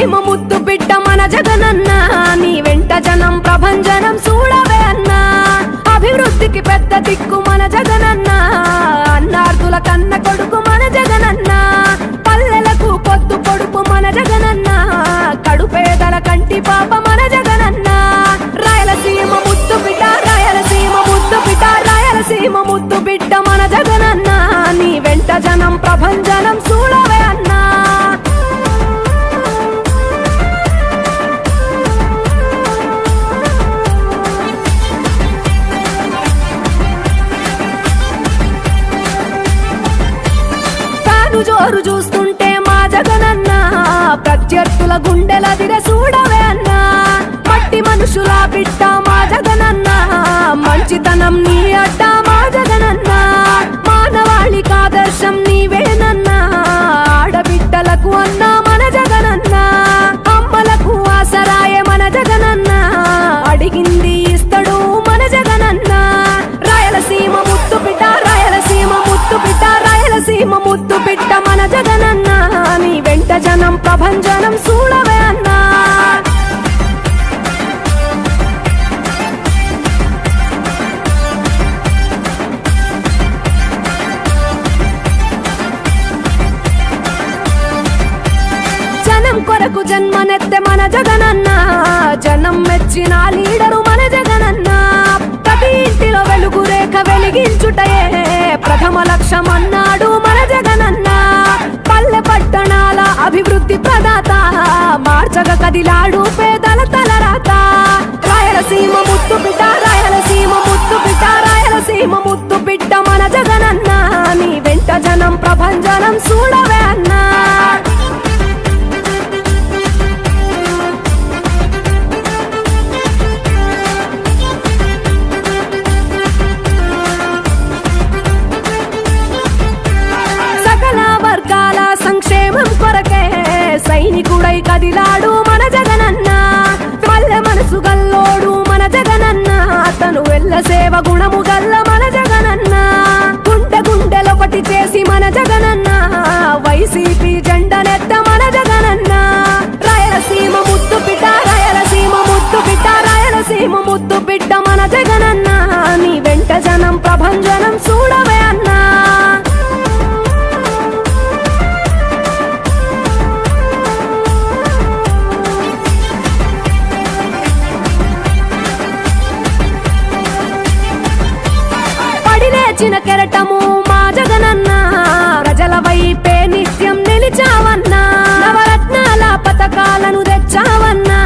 సీమ ముద్దు బిడ్డ మన జగనన్న నీ వెంట జనం ప్రభంజనం చూడవే అన్నా అభివృద్ధికి పెద్ద దిక్కు మన జగనన్న అన్నార్థుల కన్న కొడుకు మన జగనన్న పల్లెలకు పొద్దు పొడుపు మన జగనన్న కడుపేదల కంటి పాప మన జగనన్న రాయలసీమ ముద్దు బిడ్డ రాయలసీమ ముద్దు బిడ్డ రాయలసీమ ముద్దు బిడ్డ మన జగనన్న నీ వెంట జనం ప్రభంజనం చూడవే అన్నా జోరు చూస్తుంటే మా జగనన్న ప్రత్యర్థుల గుండెల దిర చూడవే అన్నా మట్టి మనుషుల బిడ్డ మా జగనన్న మంచితనం నీ అడ్డ మా జగనన్న మానవాళికి ఆదర్శం నీవేనన్నా ఆడబిడ్డలకు అన్నా మన జగనన్న అమ్మలకు ఆసరాయే మన జగనన్న అడిగింది ఇస్తడు మన జగనన్న రాయలసీమ ముద్దు బిడ్డ రాయలసీమ ముద్దు బిడ్డ రాయలసీమ ముద్దు బిడ్డ మన జగనన్న నీ వెంట జనం ప్రభంజనం చూడవే అన్నా జనం కొరకు జన్మనెత్తే మన జగనన్న జనం మెచ్చిన లీడరు మన జగనన్న ప్రతి ఇంటిలో వెలుగు రేఖ వెలిగించుటయే ప్రథమ లక్ష్యం అన్నాడు మన జగనన్న పల్లె పట్టణాల అభివృద్ధి ప్రదాత మార్చగ కదిలాడు పేదల తలరాత రాయలసీమ ముద్దు బిడ్డ రాయలసీమ ముద్దు బిడ్డ రాయలసీమ ముద్దు బిడ్డ మన జగనన్న నీ వెంట జనం ప్రభంజనం చూడవే అన్నా సంక్షేమం కొరకే సైనికుడై కదిలాడు మన జగనన్న పల్లె మనసు గల్లోడు మన జగనన్న అతను వెళ్ళ సేవ గుణము గల్ల మన జగనన్న గుండె గుండెలొకటి చేసి మన జగనన్న వైసీపీ జెండనెత్త మన జగనన్న రాయలసీమ ముద్దు బిడ్డ రాయలసీమ ముద్దు బిడ్డ రాయలసీమ ముద్దు బిడ్డ మన జగనన్న నీ వెంట జనం ప్రభంజనం చూడవే అన్నా చిన్న కెరటము మా జగనన్న ప్రజల వైపే నిత్యం నిలిచావన్నా నవరత్నాల పథకాలను తెచ్చావన్నా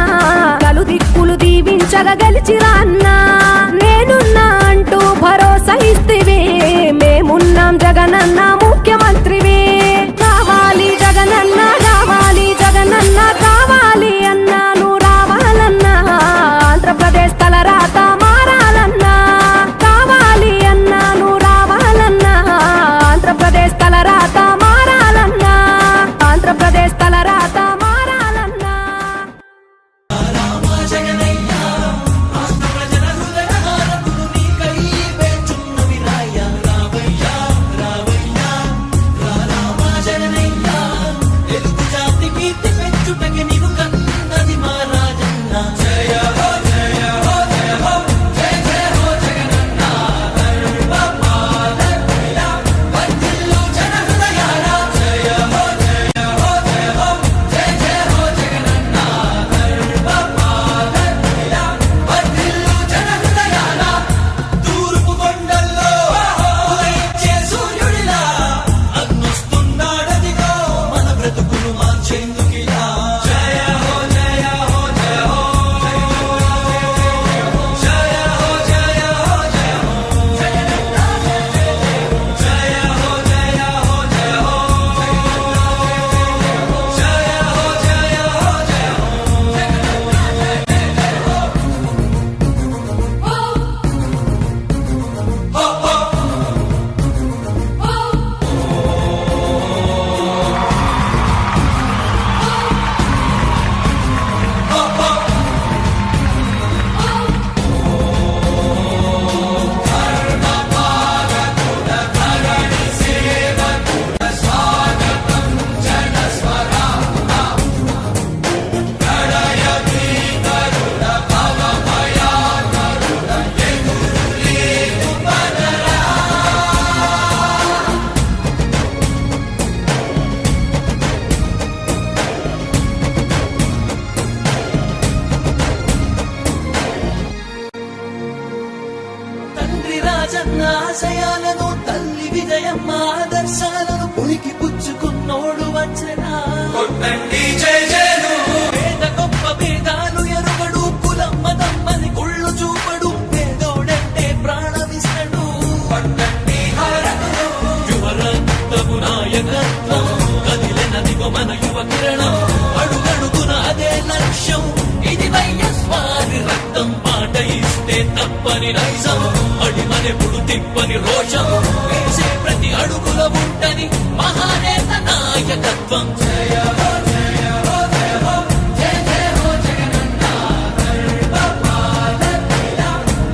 కలు దిక్కులు దీవించగా గెలిచిరా అన్నా నేనున్నా అంటూ భరోసా ఇస్తివి మేమున్నాం జగనన్న ముఖ్యమంత్రివి కావాలి జగనన్న కావాలి జగనన్న కావాలి అన్నా నువ్వు రావాలన్నా ఆంధ్రప్రదేశ్ తలరాత మారాలన్నా కావాలి అన్నా ఆంధ్రప్రదేశ్ తలరాత మారాలన్నా ఆంధ్రప్రదేశ్ తలరాత మారాలన్నా మార్చేందుకిలా ఉనికి పుచ్చుకున్నోడు వచ్చనా కొట్టండి జై జయను పేద గొప్ప భేదాలు ఎరుగడు కులం మతం అని కుళ్ళు చూపడు పేదోడంటే ప్రాణమిస్తడు పట్టండి హారతులు యువరక్తము నాయకత్వం కదిలినదిగో మన యువ కిరణం అడుగడుగున అదే లక్ష్యం ఇది వైఎస్వారి రక్తం పాట ఇస్తే తప్పని నైజం అడిమనెప్పుడు తిప్పని రోషం వేసే ప్రతి అడుగుల ఉంటని మహానేత నాయకత్వం జయ హో జయ హో జయ హో జయ జయ హో జగనన్న సర్వపాలకుల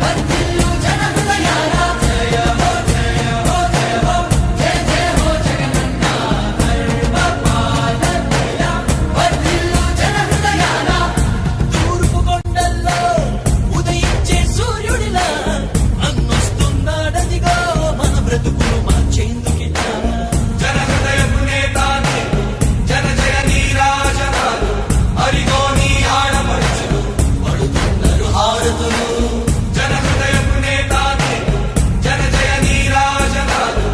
వర్ధిల్లు జన హృదయాల జయ హో జయ హో జయ హో జయ జయ హో జగనన్న సర్వపాలకుల వర్ధిల్లు జన హృదయాల తూర్పు కొండల్లో ఉదయించే సూర్యుడిలా అన్నొస్తున్నాడదిగో మన బ్రతుకులు మార్చేందుకిలా జన హృదయపు నేతాన్ని జన జయ నీరాజనాలు అరిగో నీ ఆడపడుచులు పడుతున్నారు హారతులు జన హృదయపు నేతాన్ని జన జయ నీరాజనాలు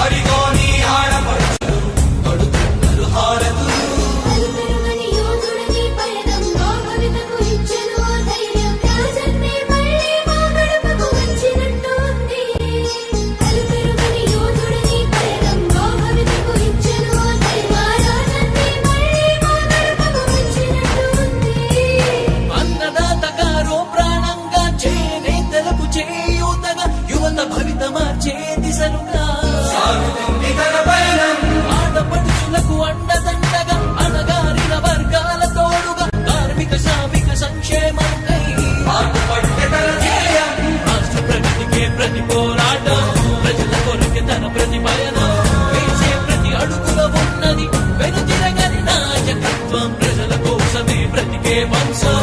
అరిగో నీ ఆడపడుచులు పడుతున్నారు హారతులు అలుపెరుగని యోధుడని పయనం మా భవితకు ఇచ్చెను ఆ ధైర్యం రాజన్నే మళ్ళీ మా గడపకు వచ్చినట్టు ఉంది అలుపెరుగని యోధుడని పయనం మా భవితకు ఇచ్చెను ఆ ధైర్యం రాజన్నే మళ్ళీ మా గడపకు వచ్చినట్టు ఉంది అన్నదాత గారో ప్రాణంగా చేనేతలకు చేయూతగా యువత భవిత మార్చే దిశలుగా సాగుతుంది తన పయనం ఆడపడుచులకు అండదండగా అణగారిన వర్గాల తోడుగా కార్మిక శ్రామిక సంక్షేమంకై పాటుపట్టే తన ధ్యేయం రాష్ట్ర ప్రగతికే ప్రతి పోరాటం ప్రజల కొరకే తన ప్రతి పయనం వేసే ప్రతి అడుగులో ఉన్నది వెనుతిరగని నాయకత్వం ప్రజల కోసమే బ్రతికే వంశం